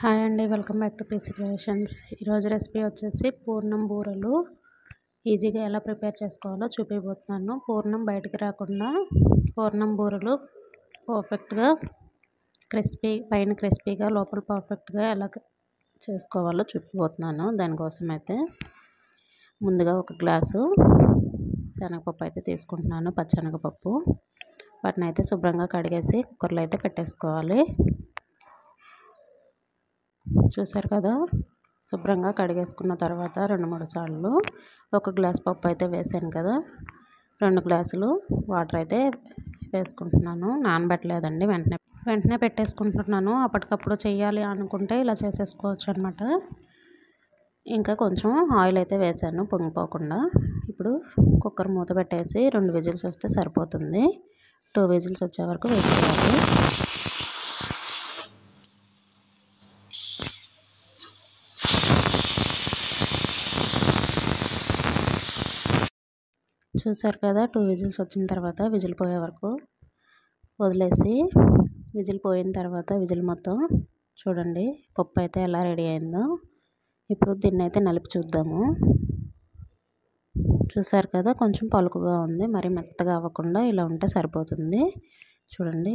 Hi అండి, welcome back to PC creations. ఈరోజు recipe వచ్చేసి పూర్ణం బూరెలు ఈజీగా ఎలా ప్రిపేర్ చేసుకోవాలో చూపిపోతున్నాను. పూర్ణం బయటికి రాకుండా పూర్ణం బూరెలు పర్ఫెక్ట్గా పైన క్రిస్పీగా లోపల పర్ఫెక్ట్గా ఎలా చేసుకోవాలో చూపిపోతున్నాను. దానికోసం అయితే ముందుగా ఒక గ్లాసు శనగపప్పు అయితే తీసుకుంటున్నాను, పచ్చెనగపప్పు. వాటిని అయితే శుభ్రంగా కడిగేసి కుక్కర్లో అయితే పెట్టేసుకోవాలి. చూసారు కదా, శుభ్రంగా కడిగేసుకున్న తర్వాత 2-3 సార్లు ఒక గ్లాస్ పప్పు అయితే వేసాను కదా, 2 గ్లాసులు వాటర్ అయితే వేసుకుంటున్నాను. నానబెట్టలేదండి, వెంటనే పెట్టేసుకుంటున్నాను. అప్పటికప్పుడు చేయాలి అనుకుంటే ఇలా చేసేసుకోవచ్చు అనమాట. ఇంకా కొంచెం ఆయిల్ అయితే వేసాను పొంగిపోకుండా. ఇప్పుడు కుక్కర్ మూత పెట్టేసి 2 విజిల్స్ వస్తే సరిపోతుంది. 2 విజిల్స్ వచ్చే వరకు వేసుకోవాలి. చూసారు కదా, 2 విజిల్స్ వచ్చిన తర్వాత విజిల్ పోయే వరకు వదిలేసి, విజిల్ పోయిన తర్వాత విజిల్ మొత్తం చూడండి పప్పు అయితే ఎలా రెడీ అయిందో. ఇప్పుడు దీన్ని అయితే నలిపి చూద్దాము. చూసారు కదా, కొంచెం పలుకుగా ఉంది, మరి మెత్తగా అవ్వకుండా ఇలా ఉంటే సరిపోతుంది. చూడండి,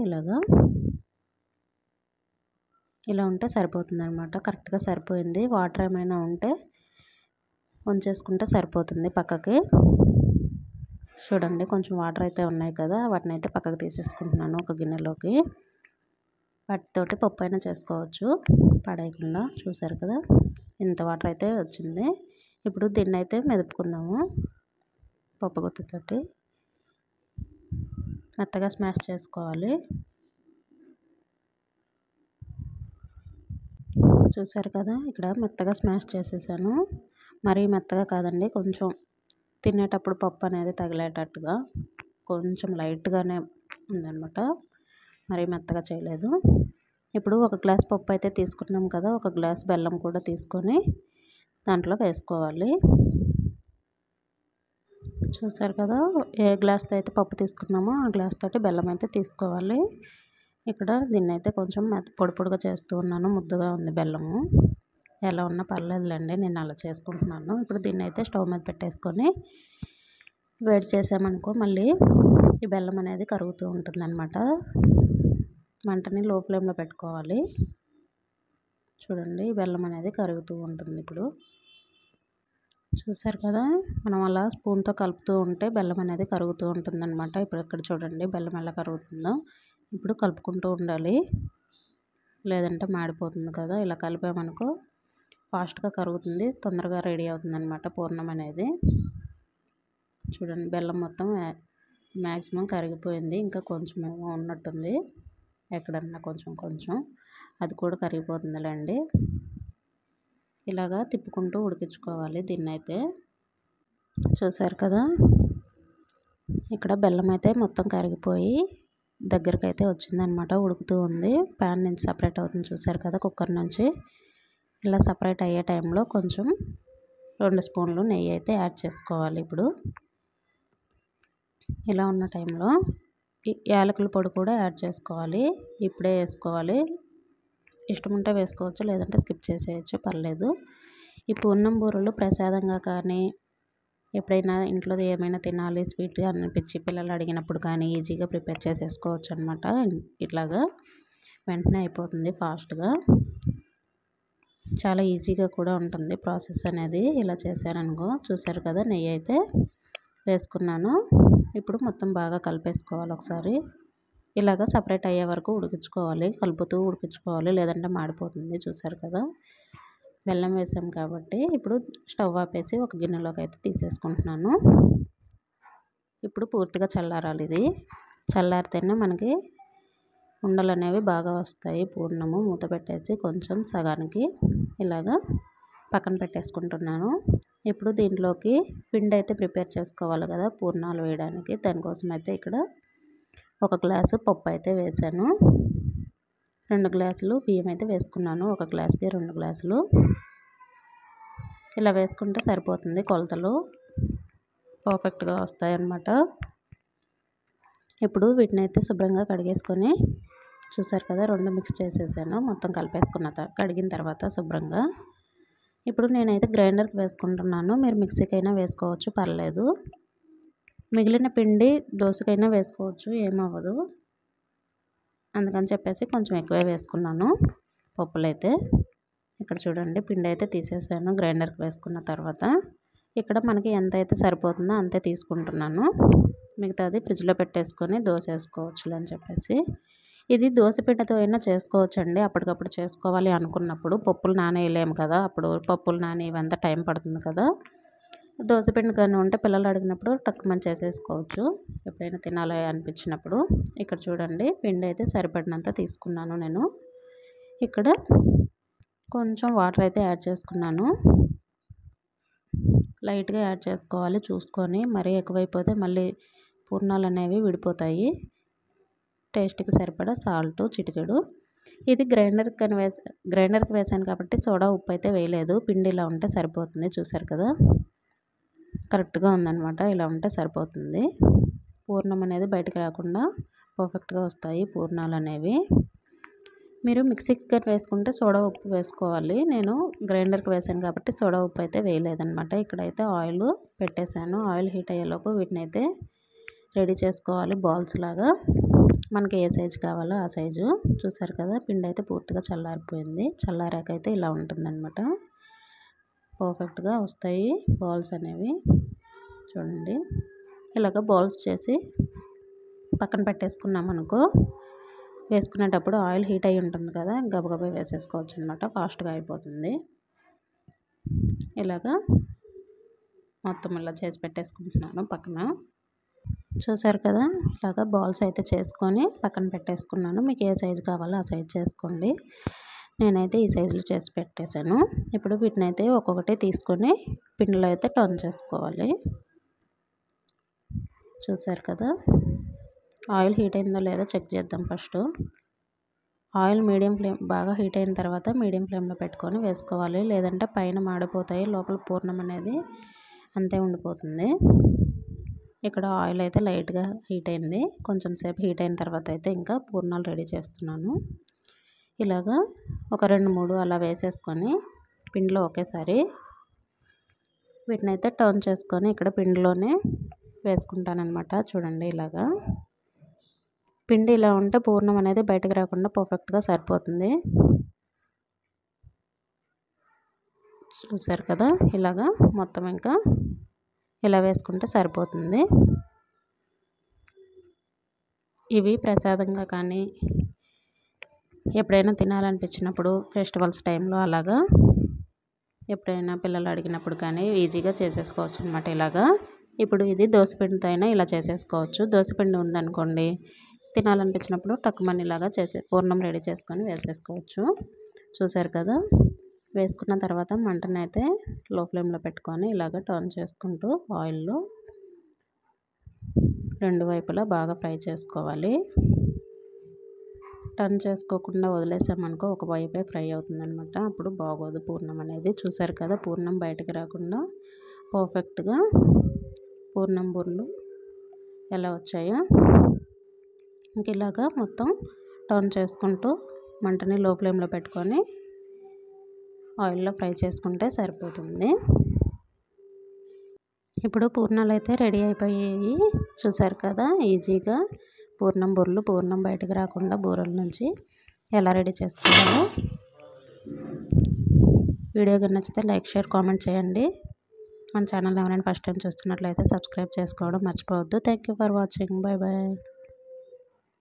ఇలా ఉంటే సరిపోతుంది అనమాట. కరెక్ట్గా సరిపోయింది. వాటర్ ఏమైనా ఉంటే ఉంచేసుకుంటే సరిపోతుంది పక్కకి. చూడండి, కొంచెం వాటర్ అయితే ఉన్నాయి కదా, వాటిని అయితే పక్కకు తీసేసుకుంటున్నాను ఒక గిన్నెలోకి. వాటితోటి పప్పు అయినా చేసుకోవచ్చు పడేయకుండా. చూసారు కదా, ఇంత వాటర్ అయితే వచ్చింది. ఇప్పుడు దీన్ని అయితే మెదుపుకుందాము. పప్పు గుత్తితోటి మెత్తగా స్మాష్ చేసుకోవాలి. చూసారు కదా, ఇక్కడ మెత్తగా స్మాష్ చేసేసాను. మరీ మెత్తగా కాదండి, కొంచెం తినేటప్పుడు పప్పు అనేది తగిలేటట్టుగా కొంచెం లైట్గానే ఉందన్నమాట, మరీ మెత్తగా చేయలేదు. ఇప్పుడు ఒక గ్లాస్ పప్పు అయితే తీసుకున్నాం కదా, ఒక గ్లాస్ బెల్లం కూడా తీసుకొని దాంట్లో వేసుకోవాలి. చూసారు కదా, ఏ గ్లాస్తో అయితే పప్పు తీసుకున్నామో ఆ గ్లాస్ తోటి బెల్లం అయితే తీసుకోవాలి. ఇక్కడ దీన్ని అయితే కొంచెం పొడి పొడిగా చేస్తూ ఉన్నాను, ముద్దగా ఉంది బెల్లము. ఎలా ఉన్నా పర్లేదులేండి, నేను అలా చేసుకుంటున్నాను. ఇప్పుడు దీన్ని అయితే స్టవ్ మీద పెట్టేసుకొని వేడి చేసామనుకో మళ్ళీ ఈ బెల్లం అనేది కరుగుతూ ఉంటుంది అనమాట. మంటని లో ఫ్లేమ్లో పెట్టుకోవాలి. చూడండి, బెల్లం అనేది కరుగుతూ ఉంటుంది. ఇప్పుడు చూసారు కదా, మనం అలా స్పూన్తో కలుపుతూ ఉంటే బెల్లం అనేది కరుగుతూ ఉంటుంది అనమాట. ఇప్పుడు ఇక్కడ చూడండి బెల్లం ఎలా కరుగుతుందో. ఇప్పుడు కలుపుకుంటూ ఉండాలి, లేదంటే మాడిపోతుంది కదా. ఇలా కలిపామనుకో ఫాస్ట్గా కరుగుతుంది, తొందరగా రెడీ అవుతుంది అనమాట పూర్ణం అనేది. చూడండి, బెల్లం మొత్తం మ్యాక్సిమం కరిగిపోయింది. ఇంకా కొంచెం ఏమో ఉన్నట్టుంది, ఎక్కడన్నా కొంచెం అది కూడా కరిగిపోతుందిలేండి. ఇలాగా తిప్పుకుంటూ ఉడికించుకోవాలి దీన్ని అయితే. చూసారు కదా, ఇక్కడ బెల్లం అయితే మొత్తం కరిగిపోయి దగ్గరికి అయితే వచ్చిందనమాట, ఉడుకుతూ ఉంది. ప్యాన్ నుంచి సపరేట్ అవుతుంది. చూసారు కదా, కుక్కర్ నుంచి ఇలా సపరేట్ అయ్యే టైంలో కొంచెం 2 స్పూన్లు నెయ్యి అయితే యాడ్ చేసుకోవాలి. ఇప్పుడు ఇలా ఉన్న టైంలో యాలకుల పొడి కూడా యాడ్ చేసుకోవాలి. ఇప్పుడే వేసుకోవాలి, ఇష్టం ఉంటే వేసుకోవచ్చు, లేదంటే స్కిప్ చేసేయచ్చు, పర్లేదు. ఈ పూర్ణం బూరెలు ప్రసాదంగా కానీ ఎప్పుడైనా ఇంట్లో ఏమైనా తినాలి స్వీట్ అనిపించి పిల్లలు అడిగినప్పుడు కానీ ఈజీగా ప్రిపేర్ చేసేసుకోవచ్చు అనమాట. ఇట్లాగా వెంటనే అయిపోతుంది ఫాస్ట్గా, చాలా ఈజీగా కూడా ఉంటుంది ప్రాసెస్ అనేది ఇలా చేశారనుకో. చూసారు కదా, నెయ్యి అయితే వేసుకున్నాను. ఇప్పుడు మొత్తం బాగా కలిపేసుకోవాలి ఒకసారి. ఇలాగ సపరేట్ అయ్యే వరకు ఉడికించుకోవాలి, కలుపుతూ ఉడికించుకోవాలి, లేదంటే మాడిపోతుంది. చూసారు కదా, బెల్లం వేసాం కాబట్టి. ఇప్పుడు స్టవ్ ఆపేసి ఒక గిన్నెలోకి అయితే తీసేసుకుంటున్నాను. ఇప్పుడు పూర్తిగా చల్లారాలి. ఇది చల్లారితేనే మనకి ఉండలు అనేవి బాగా వస్తాయి. పూర్ణము మూత పెట్టేసి కొంచెం సగానికి ఇలాగా పక్కన పెట్టేసుకుంటున్నాను. ఇప్పుడు దీంట్లోకి పిండి అయితే ప్రిపేర్ చేసుకోవాలి కదా పూర్ణాలు వేయడానికి. దానికోసం అయితే ఇక్కడ ఒక గ్లాసు పప్పు అయితే వేసాను, 2 గ్లాసులు బియ్యం అయితే వేసుకున్నాను. ఒక గ్లాసుకి 2 గ్లాసులు ఇలా వేసుకుంటే సరిపోతుంది. కొలతలు పర్ఫెక్ట్గా వస్తాయి అన్నమాట. ఇప్పుడు వీటిని అయితే శుభ్రంగా కడిగేసుకొని చూసారు కదా, 2 మిక్స్ చేసేసాను. మొత్తం కడిగిన తర్వాత శుభ్రంగా. ఇప్పుడు నేనైతే గ్రైండర్కి వేసుకుంటున్నాను. మీరు మిక్సీకైనా వేసుకోవచ్చు, పర్లేదు. మిగిలిన పిండి దోశకైనా వేసుకోవచ్చు, ఏమవ్వదు. అందుకని చెప్పేసి కొంచెం ఎక్కువే వేసుకున్నాను పప్పులైతే. ఇక్కడ చూడండి, పిండి అయితే తీసేసాను గ్రైండర్కి వేసుకున్న తర్వాత. ఇక్కడ మనకి ఎంత అయితే సరిపోతుందో అంతే తీసుకుంటున్నాను. మిగతాది ఫ్రిడ్జ్లో పెట్టేసుకొని దోశ వేసుకోవచ్చులే అని చెప్పేసి. ఇది దోశ పిండితో అయినా చేసుకోవచ్చండి. అప్పటికప్పుడు చేసుకోవాలి అనుకున్నప్పుడు పప్పులు నానేయలేము కదా, అప్పుడు పప్పులు నాని ఇవంతా టైం పడుతుంది కదా. దోశ పిండి కానీ ఉంటే పిల్లలు అడిగినప్పుడు టక్కుమని చేసేసుకోవచ్చు, ఎప్పుడైనా తినాలి అనిపించినప్పుడు. ఇక్కడ చూడండి, పిండి అయితే సరిపడినంత తీసుకున్నాను నేను. ఇక్కడ కొంచెం వాటర్ అయితే యాడ్ చేసుకున్నాను. లైట్గా యాడ్ చేసుకోవాలి చూసుకొని, మరీ ఎక్కువైపోతే మళ్ళీ పూర్ణాలు అనేవి విడిపోతాయి. టేస్ట్కి సరిపడా సాల్ట్ చిటికెడు. ఇది గ్రైండర్కి వేసాను కాబట్టి సోడా ఉప్పు అయితే వేయలేదు. పిండి ఇలా ఉంటే సరిపోతుంది. చూసారు కదా, కరెక్ట్గా ఉందన్నమాట. ఇలా ఉంటే సరిపోతుంది. పూర్ణం అనేది బయటకు రాకుండా పర్ఫెక్ట్గా వస్తాయి పూర్ణాలు అనేవి. మీరు మిక్సీకి వేసుకుంటే సోడా ఉప్పు వేసుకోవాలి. నేను గ్రైండర్కి వేసాను కాబట్టి సోడా ఉప్పు అయితే వేయలేదన్నమాట. ఇక్కడైతే ఆయిల్ పెట్టేశాను. ఆయిల్ హీట్ అయ్యేలోపు వీటిని అయితే రెడీ చేసుకోవాలి బాల్స్ లాగా. మనకి ఏ సైజు కావాలో ఆ సైజు. చూసారు కదా, పిండి అయితే పూర్తిగా చల్లారిపోయింది. చల్లారాక అయితే ఇలా ఉంటుందన్నమాట. పర్ఫెక్ట్గా వస్తాయి బాల్స్ అనేవి. చూడండి, ఇలాగ బాల్స్ చేసి పక్కన పెట్టేసుకున్నాం అనుకో, వేసుకునేటప్పుడు ఆయిల్ హీట్ అయ్యి ఉంటుంది కదా, గబగబా వేసేసుకోవచ్చు అనమాట. ఫాస్ట్గా అయిపోతుంది. ఇలాగా మొత్తం ఇలా చేసి పెట్టేసుకుంటున్నాను పక్కన. చూసారు కదా, ఇలాగా బాల్స్ అయితే చేసుకొని పక్కన పెట్టేసుకున్నాను. మీకు ఏ సైజు కావాలో ఆ సైజు చేసుకోండి. నేనైతే ఈ సైజులో చేసి పెట్టేశాను. ఇప్పుడు వీటిని అయితే ఒక్కొక్కటి తీసుకొని పిండిలో అయితే టర్న్ చేసుకోవాలి. చూసారు కదా, ఆయిల్ హీట్ అయిందో లేదో చెక్ చేద్దాం ఫస్ట్. ఆయిల్ బాగా హీట్ అయిన తర్వాత మీడియం ఫ్లేమ్లో పెట్టుకొని వేసుకోవాలి. లేదంటే పైన మాడిపోతాయి, లోపల పూర్ణం అనేది అంతే ఉండిపోతుంది. ఇక్కడ ఆయిల్ అయితే లైట్గా హీట్ అయింది. కొంచెం సేపు హీట్ అయిన తర్వాత అయితే ఇంకా పూర్ణాలు రెడీ చేస్తున్నాను. ఇలాగా ఒక 2-3 అలా వేసేసుకొని పిండిలో ఒకేసారి వీటిని అయితే టర్న్ చేసుకొని ఇక్కడ పిండిలోనే వేసుకుంటానన్నమాట. చూడండి, ఇలాగా పిండి ఇలా ఉంటే పూర్ణం అనేది బయటకు రాకుండా పర్ఫెక్ట్గా సరిపోతుంది. చూసారు కదా, ఇలాగా మొత్తం ఇంకా ఇలా వేసుకుంటే సరిపోతుంది. ఇవి ప్రసాదంగా కానీ ఎప్పుడైనా తినాలనిపించినప్పుడు ఫెస్టివల్స్ టైంలో అలాగా ఎప్పుడైనా పిల్లలు అడిగినప్పుడు కానీ ఈజీగా చేసేసుకోవచ్చు అనమాట. ఇలాగా ఇప్పుడు ఇది దోసపిండితో అయినా ఇలా చేసేసుకోవచ్చు. దోసపిండి ఉందనుకోండి, తినాలనిపించినప్పుడు టక్కుమని ఇలాగా పూర్ణం రెడీ చేసుకొని వేసేసుకోవచ్చు. చూసారు కదా, వేసుకున్న తర్వాత మంటను అయితే లో ఫ్లేమ్లో పెట్టుకొని ఇలాగ టర్న్ చేసుకుంటూ ఆయిల్లో 2 వైపులా బాగా ఫ్రై చేసుకోవాలి. టర్న్ చేసుకోకుండా వదిలేసామనుకో ఒక వైపే ఫ్రై అవుతుందన్నమాట. అప్పుడు బాగోదు పూర్ణం అనేది. చూసారు కదా, పూర్ణం బయటకు రాకుండా పర్ఫెక్ట్గా పూర్ణం బుర్రలు ఎలా వచ్చాయో ఇంక ఇలాగా మొత్తం టర్న్ చేసుకుంటూ మంటని లో ఫ్లేమ్లో పెట్టుకొని ఆయిల్లో ఫ్రై చేసుకుంటే సరిపోతుంది. ఇప్పుడు పూర్ణాలు అయితే రెడీ అయిపోయాయి. చూసారు కదా, ఈజీగా పూర్ణం బయటకు రాకుండా బూరెల నుంచి ఎలా రెడీ చేసుకోవాలో. వీడియో కానీ నచ్చితే లైక్, షేర్, కామెంట్ చేయండి. మన ఛానల్ ఎవరైనా ఫస్ట్ టైం చూస్తున్నట్లయితే సబ్స్క్రైబ్ చేసుకోవడం మర్చిపోవద్దు. Thank you for watching. Bye bye.